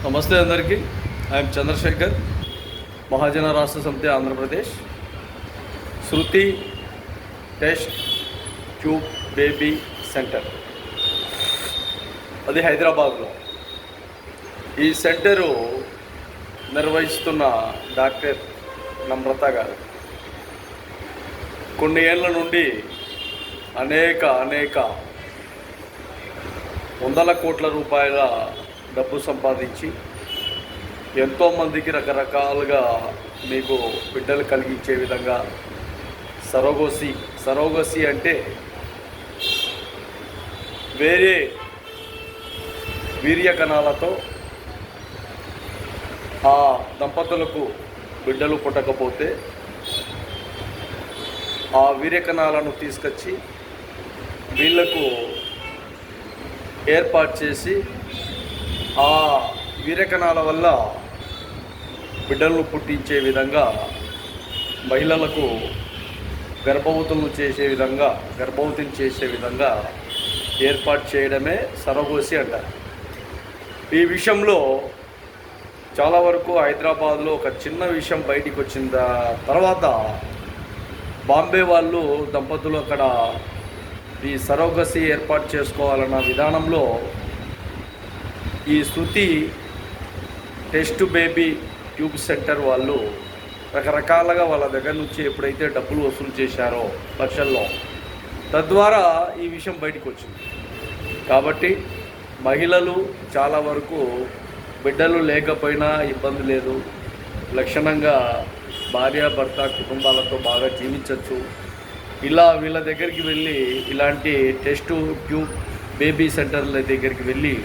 నమస్తే అందరికీ. ఐఎమ్ చంద్రశేఖర్, మహాజన రాష్ట్ర సమితి ఆంధ్రప్రదేశ్. శృతి టెస్ట్ ట్యూబ్ బేబీ సెంటర్, అది హైదరాబాద్లో. ఈ సెంటరు నిర్వహిస్తున్న డాక్టర్ నమ్రత గారు కొన్ని ఏళ్ళ నుండి అనేక వందల కోట్ల రూపాయల డబ్బు సంపాదించి ఎంతోమందికి రకరకాలుగా మీకు బిడ్డలు కలిగించే విధంగా సరోగసి అంటే వేరే వీర్య కణాలతో ఆ దంపతులకు బిడ్డలు పుట్టకపోతే ఆ వీర్య కణాలను తీసుకొచ్చి వీళ్లకు ఏర్పాటు చేసి ఆ వీర్యకణాల వల్ల బిడ్డలను పుట్టించే విధంగా మహిళలకు గర్భవతులను చేసే విధంగా ఏర్పాటు చేయడమే సరోగసి అంటారు. ఈ విషయంలో చాలా వరకు హైదరాబాద్లో ఒక చిన్న విషయం బయటికి వచ్చిన తర్వాత బాంబే వాళ్ళు దంపతులు అక్కడ ఈ సరోగసి ఏర్పాటు చేసుకోవాలన్న విధానంలో ఈ శృతి టెస్ట్ బేబీ ట్యూబ్ సెంటర్ వాళ్ళు రకరకాలుగా వాళ్ళ దగ్గర నుంచి ఎప్పుడైతే డబ్బులు వసూలు చేశారో లక్షల్లో, తద్వారా ఈ విషయం బయటకు వచ్చింది. కాబట్టి మహిళలు చాలా వరకు బిడ్డలు లేకపోయినా ఇబ్బంది లేదు, లక్షణంగా భార్యాభర్త కుటుంబాలతో బాగా జీవించవచ్చు. ఇలా వీళ్ళ దగ్గరికి వెళ్ళి ఇలాంటి టెస్ట్ ట్యూబ్ బేబీ సెంటర్ల దగ్గరికి వెళ్ళి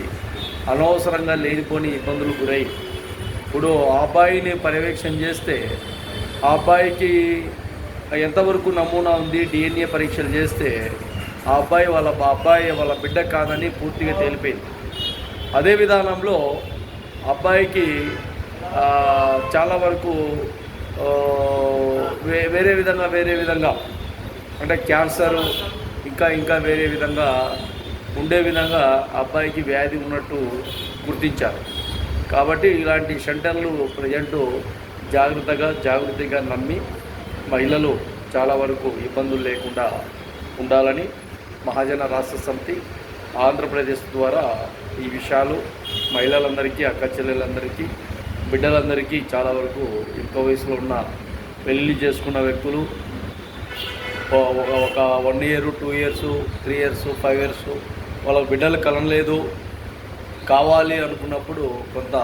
అనవసరంగా లేనిపోని ఇబ్బందులు గురై, ఇప్పుడు ఆ అబ్బాయిని పర్యవేక్షణ చేస్తే ఆ అబ్బాయికి ఎంతవరకు నమూనా ఉంది, DNA పరీక్షలు చేస్తే ఆ అబ్బాయి వాళ్ళ బిడ్డ కాదని పూర్తిగా తేలిపోయింది. అదే విధానంలో అబ్బాయికి చాలా వరకు వేరే విధంగా అంటే క్యాన్సరు ఇంకా వేరే విధంగా ఉండే విధంగా అబ్బాయికి వ్యాధి ఉన్నట్టు గుర్తించారు. కాబట్టి ఇలాంటి సెంటర్లు ప్రజెంటు జాగృతిగా నమ్మి మహిళలు చాలా వరకు ఇబ్బందులు లేకుండా ఉండాలని మహాజన రాష్ట్ర సమితి ఆంధ్రప్రదేశ్ ద్వారా ఈ విషయాలు మహిళలందరికీ, అక్క చెల్లెలందరికీ, బిడ్డలందరికీ, చాలా వరకు ఎక్కువ వయసులో ఉన్న పెళ్ళి చేసుకున్న వ్యక్తులు ఒక 1 year 2 years 3 years 5 years వాళ్ళ బిడ్డలు కలనలేదు కావాలి అనుకున్నప్పుడు కొంత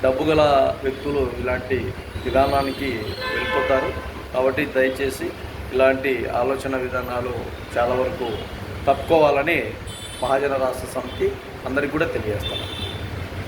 డబ్బు గల వ్యక్తులు ఇలాంటి విధానానికి వెళ్ళిపోతారు. కాబట్టి దయచేసి ఇలాంటి ఆలోచన విధానాలు చాలా వరకు తప్పుకోవాలని మహాజన రాష్ట్ర సమితి అందరికీ కూడా తెలియజేస్తాను.